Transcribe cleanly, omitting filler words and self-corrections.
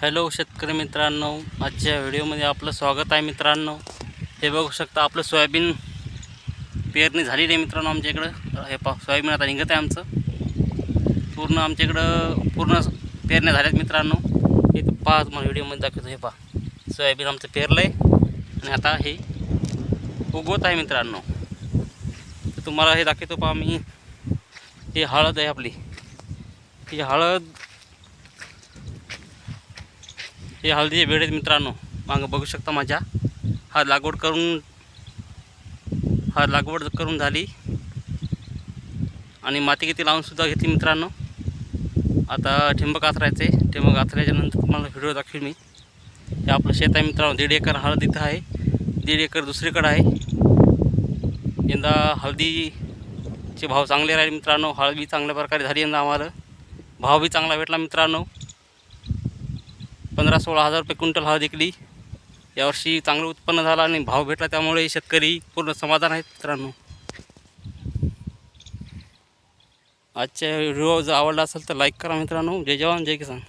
Hello शेतकरी मित्रांनो, आजच्या व्हिडिओमध्ये आपलं स्वागत आहे मित्रांनो। हे बघू शकता आपलं सोयाबीन पेरणी झालेली आहे मित्रांनो। आमच्या इकडं हे सोयाबीन आता निघत आहे आमचं पूर्ण। आमच्या इकडं पूर्ण पेरण्या झाल्यात मित्रांनो। हे पहा तुम्हाला व्हिडिओमध्ये दाखवतो। हे पहा सोयाबीन आमचं पेरलं आहे आणि आता हे उगवत आहे मित्रांनो। तर तुम्हाला हे दाखवतो पहा मी। हे हळद आहे आपली, ही हळद, हे हळदीचे बेड आहेत मित्रांनो। मागं बघू शकता माझ्या हा लागवड करून झाली आणि माती किती लावून सुद्धा घेतली मित्रांनो। आता ठिंबक आथरायचे, ठिंबक आथरायच्या नंतर तुम्हाला व्हिडिओ दाखवेल मी। हे आपलं शेत आहे मित्रांनो। 1.5 एकर हळद इथं आहे, 1.5 एकर दुसरीकडे आहे। यंदा हळदीचे भाव चांगले राहिले मित्रांनो। हळद बी चांगल्या प्रकारे झाली यंदा, आम्हाला भाव बी चांगला भेटला मित्रांनो। 15-16 हजार रुपये क्विंटल हळद विकली यावर्षी। चांगलं उत्पन्न झालं आणि भाव भेटला, त्यामुळे शेतकरी पूर्ण समाधान आहेत मित्रांनो। आजच्या व्हिडिओ जर आवडला असेल तर लाईक करा मित्रांनो। जय जवान जय किसान।